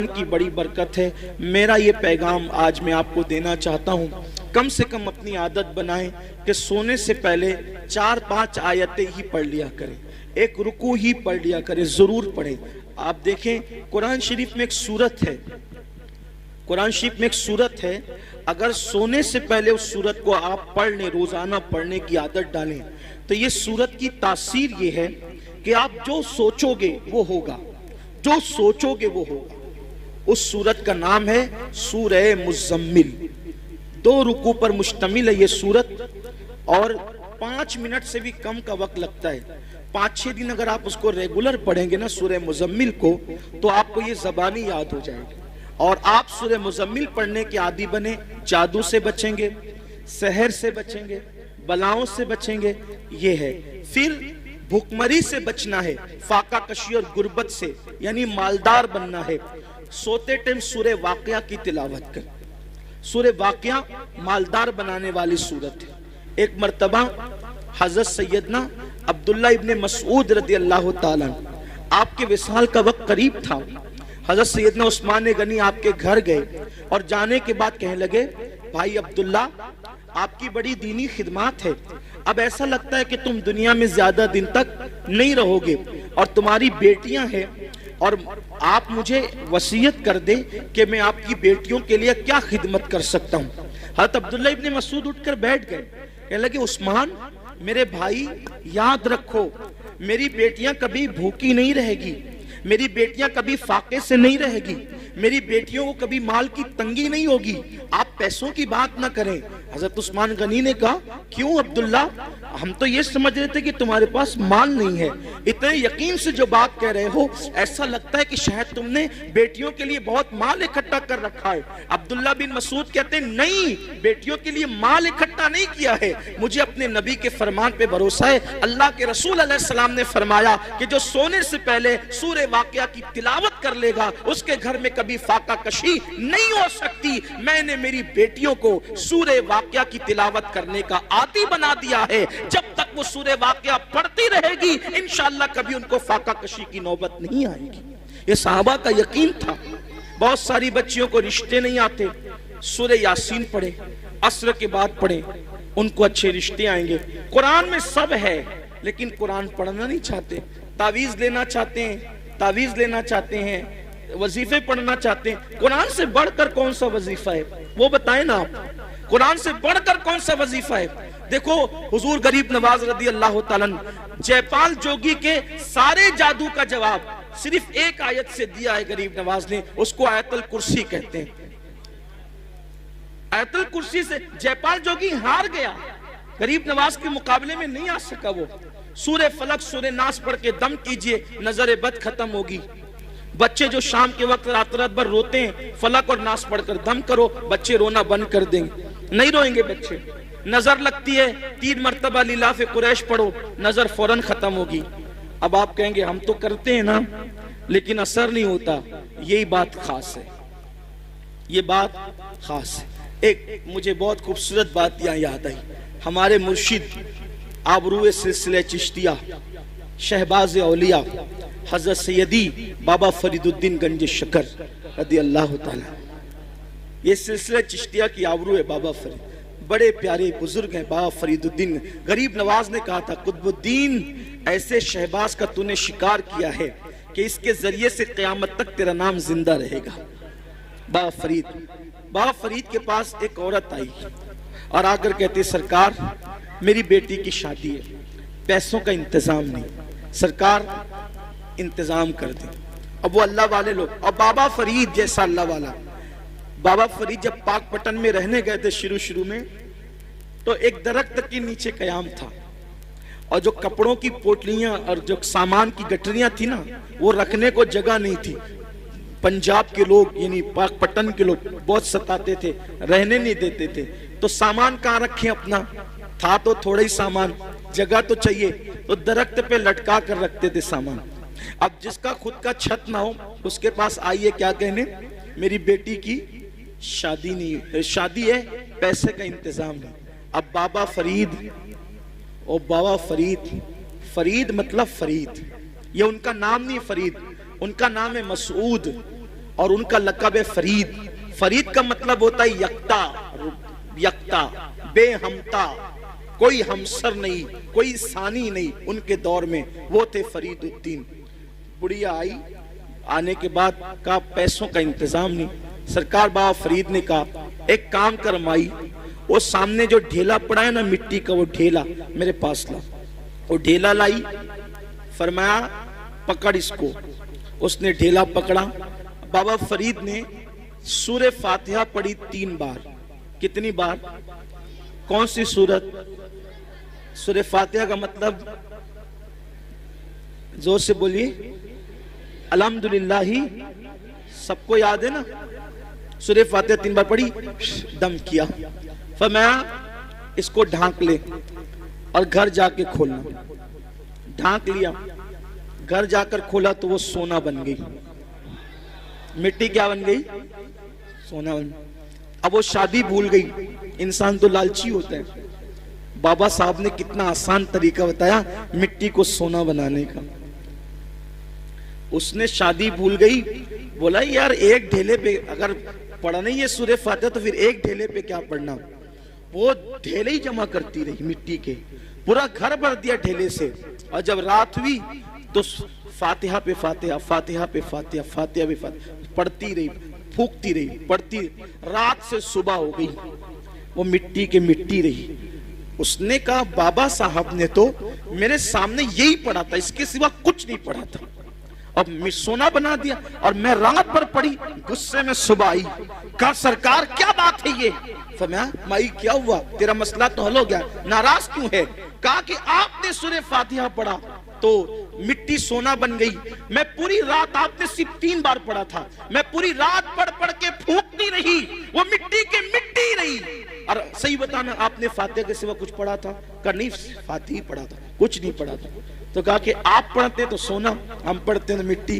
की बड़ी बरकत है। मेरा ये पैगाम आज मैं आपको देना चाहता हूँ, कम से कम अपनी आदत बनाएं कि सोने से पहले 4-5 आयतें ही पढ़ लिया करें, एक रुकू ही पढ़ लिया करें, जरूर पढ़ें। आप देखें कुरान शरीफ में एक सूरत है, कुरान शरीफ में एक सूरत है, अगर सोने से पहले उस सूरत को आप पढ़ लें, रोजाना पढ़ने की आदत डालें, तो ये सूरत की तासीर ये है कि आप जो सोचोगे वो होगा, जो सोचोगे वो होगा। उस सूरत का नाम है सूरह मुज़म्मिल। 2 रुकू पर मुश्तमिल है ये सूरत और 5 मिनट से भी कम का वक्त लगता है। 5-6 दिन अगर आप उसको रेगुलर पढ़ेंगे ना सूरह मुज़म्मिल को, तो आपको ये ज़बानी याद हो जाएगी और आप सूरह मुज़म्मिल पढ़ने के आदी बने। जादू से बचेंगे, सहर से बचेंगे, बलाओं से बचेंगे, ये है। फिर भुखमरी से बचना है, फाका कशी और गुर्बत से, यानी मालदार बनना है। सोते टाइम सूरह वाक़िया की तिलावत कर। सूरह वाक़िया मालदार बनाने वाली सूरत है। एक मर्तबा हजरत सैयदना अब्दुल्ला इब्ने मसऊद रदी अल्लाह ताला, आपके विसाल का वक्त करीब था। हजरत सैयदना उस्मान गनी आपके घर गए और जाने के बाद कहने लगे, भाई अब्दुल्ला, आपकी बड़ी दीनी खिदमत है, अब ऐसा लगता है कि तुम दुनिया में ज्यादा दिन तक नहीं रहोगे और तुम्हारी बेटियां हैं, और आप मुझे वसीयत कर दे कि मैं आपकी बेटियों के लिए क्या खिदमत कर सकता हूँ। हज़रत अब्दुल्ला इब्ने मसूद उठकर बैठ गए, कहने लगे, उस्मान मेरे भाई, याद रखो मेरी बेटियां कभी भूखी नहीं रहेगी, मेरी बेटियां कभी फाके से नहीं रहेगी, मेरी बेटियों को कभी माल की तंगी नहीं होगी, आप पैसों की बात ना करें। हजरत उस्मान गनी ने कहा, क्यों अब्दुल्ला, हम तो ये समझ रहे थे कि तुम्हारे पास माल नहीं है, इतने यकीन से जो बात कह रहे हो ऐसा लगता है कि शायद तुमने बेटियों के लिए बहुत माल इकट्ठा कर रखा है। अब्दुल्ला बिन मसूद कहते हैं, नहीं, बेटियों के लिए माल इकट्ठा नहीं किया है, मुझे अपने नबी के फरमान पे भरोसा है। अल्लाह के रसूल अलैहिस्सलाम ने फरमाया कि जो सोने से पहले सूरह वाक़िया की तिलावत कर लेगा उसके घर में कभी फाका कशी नहीं हो सकती। मैंने मेरी बेटियों को सूरह वाक़िया की तिलावत करने का आदी बना दिया है, जब तक वो सूरह वाक़िया पढ़ती रहेगी इंशाअल्लाह कभी उनको फाका कशी की नौबत नहीं आएगी। ये सहाबा का यकीन था। बहुत सारी बच्चियों को रिश्ते नहीं आते, सूरह यासीन पढ़े, असर के बाद पढ़े, उनको अच्छे रिश्ते आएंगे। कुरान में सब है लेकिन कुरान पढ़ना नहीं चाहते, तावीज लेना चाहते हैं, तावीज लेना चाहते हैं, वजीफे पढ़ना चाहते हैं। कुरान से बढ़कर कौन सा वजीफा है वो बताएं ना आप, कुरान से बढ़कर कौन सा वजीफा है। देखो हुजूर गरीब नवाज रदी अल्लाह ताला जयपाल जोगी के सारे जादू का जवाब सिर्फ एक आयत से दिया है गरीब नवाज ने, उसको आयतुल कुर्सी कहते हैं। आयतुल कुर्सी से जयपाल जोगी हार गया, गरीब नवाज के मुकाबले में नहीं आ सका। वो सूरह फलक सूरह नास पढ़ के दम कीजिए, नजर बद खत्म होगी। बच्चे जो शाम के वक्त रात रात भर रोते हैं, फलक और नास पढ़कर दम करो, बच्चे रोना बंद कर देंगे, नहीं रोएंगे बच्चे। नजर लगती है, 3 मरतबा लिलाफ कुरैश पढ़ो, नजर फौरन खत्म होगी। अब आप कहेंगे हम तो करते हैं ना लेकिन असर नहीं होता। यही बात खास है, ये बात खास है। एक मुझे बहुत खूबसूरत बात यहाँ याद आई। हमारे मुर्शिद आबरूए सिलसिले चिश्तिया शहबाज औलिया हजरत सैयदी बाबा फरीदुद्दीन गंज शकर रदी अल्लाह ताला, ये सिलसिला चिश्तिया की आबरू है। बाबा फरीद बड़े प्यारे बुजुर्ग हैं, बाबा फरीदुद्दीन। गरीब नवाज ने कहा था, कुतुबुद्दीन ऐसे शहबाज का तूने शिकार किया है कि इसके जरिए से क़यामत तक तेरा नाम जिंदा रहेगा। बाबा फरीद के पास एक औरत आई और आकर कहती, सरकार मेरी बेटी की शादी है, पैसों का इंतजाम नहीं, सरकार इंतजाम कर दे। अब वो अल्लाह वाले लोग, और बाबा फरीद जैसा अल्लाह वाला, बाबा फरीद जब पाकपटन में रहने गए थे शुरू में, तो एक दरख्त के नीचे कयाम था और जो कपड़ों की पोटलियां और जो सामान की गठरियां थी ना, वो रखने को जगह नहीं थी। पंजाब के लोग यानी पाकपटन के लोग बहुत सताते थे, रहने नहीं देते थे, तो सामान कहाँ रखें अपना, था तो थोड़ा ही सामान, जगह तो चाहिए, तो दरख्त पे लटका कर रखते थे सामान। अब जिसका खुद का छत ना हो उसके पास आइए क्या कहने, मेरी बेटी की शादी नहीं, शादी है, पैसे का इंतजाम नहीं। अब बाबा फरीद, और बाबा फरीद, फरीद मतलब फरीद, ये उनका नाम नहीं फरीद, उनका नाम है मसूद। और उनका लक़ब है फरीद। फरीद का मतलब होता है यक्ता, यक्ता, बेहमता, कोई हमसर नहीं, कोई सानी नहीं। उनके दौर में वो थे फरीदुद्दीन। बुढ़िया आई, आने के बाद कहा पैसों का इंतजाम नहीं। सरकार बाबा फरीद ने कहा एक काम कर माई, वो सामने जो ढेला पड़ा है ना मिट्टी का, वो ढेला मेरे पास ला। वो ढेला लाई, फरमाया पकड़ इसको। उसने ढेला पकड़ा। बाबा फरीद ने सूरह फातिहा पढ़ी 3 बार। कितनी बार? कौन सी सूरत? सूरह फातिहा का मतलब जोर से बोलिए, अल्हम्दुलिल्लाही। सबको याद है ना? सूरह फातिहा 3 बार पढ़ी, दम किया, फरमाया इसको ढांक ले और घर जाके खोलना। ढांक लिया, घर जाकर खोला तो वो सोना बन गई। मिट्टी क्या बन गई? सोना बन। अब वो शादी भूल गई। इंसान तो लालची होता है। बाबा साहब ने कितना आसान तरीका बताया मिट्टी को सोना बनाने का। उसने शादी भूल गई, बोला यार एक ढेले पे अगर पढ़ा नहीं है सूरह फातिहा तो फिर एक ढेले पे क्या पढ़ना। वो ढेले ही जमा करती रही मिट्टी के, पूरा घर भर दिया ढेले से। और जब रात हुई तो फातिहा पे फातिहा, फातिहा पे फातिहा, फातिहा पे फातिहा पढ़ती रही, फूकती रही, पढ़ती। रात से सुबह हो गई, वो मिट्टी के मिट्टी रही। उसने कहा बाबा साहब ने तो मेरे सामने यही पढ़ा था, इसके सिवा कुछ नहीं पढ़ा था, अब सोना बना दिया। और मैं रात भर पढ़ी, गुस्से में सुबह आई, कहा सरकार क्या बात है ये? फरमाया माई क्या हुआ, तेरा मसला तो हल हो गया, नाराज क्यों है? कहा कि आपने सूरह फातिहा पढ़ा तो मिट्टी सोना बन गई। मैं पूरी रात, आपने सिर्फ 3 बार पढ़ा था, मैं पूरी रात पढ़ पढ़ के फूकती रही, वो मिट्टी के मिट्टी रही। और सही बताना आपने फातिहा के सिवा कुछ पढ़ा था? कहा नहीं फातिहा ही पढ़ा था, कुछ नहीं पढ़ा था। तो कहा कि आप पढ़ते तो सोना, हम पढ़ते तो मिट्टी।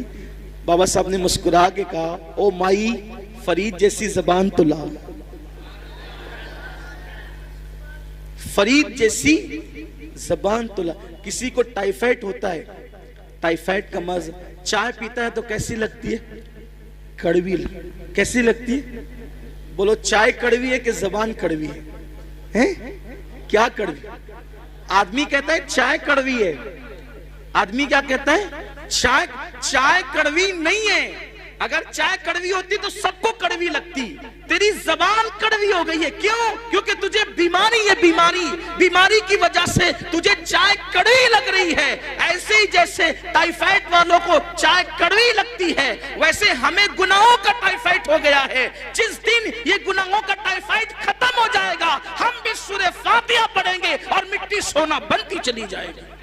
बाबा साहब ने मुस्कुरा के कहा ओ माई, फरीद जैसी जबान तो ला, फरीद जैसी जबान तो ला। किसी को टाइफाइड होता है, टाइफाइड का मर्ज, चाय पीता है तो कैसी लगती है? कड़वी। कैसी लगती है? बोलो चाय कड़वी है कि जबान कड़वी है? हैं? क्या कड़वी? आदमी कहता है चाय कड़वी है, आदमी क्या कहता है? चाय कड़वी नहीं है। अगर चाय कड़वी होती तो सबको कड़वी लगती। तेरी जबान कड़वी हो गई है, क्यों? क्योंकि तुझे बीमारी है, बीमारी की वजह से तुझे चाय कड़वी लग रही है। ऐसे ही जैसे टाइफाइड वालों को चाय कड़वी लगती है, वैसे हमें गुनाहों का टाइफाइड हो गया है। जिस दिन ये गुनाहों का टाइफाइड खत्म हो जाएगा, हम भी सूरह फातिहा पढ़ेंगे और मिट्टी सोना बनती चली जाएगी।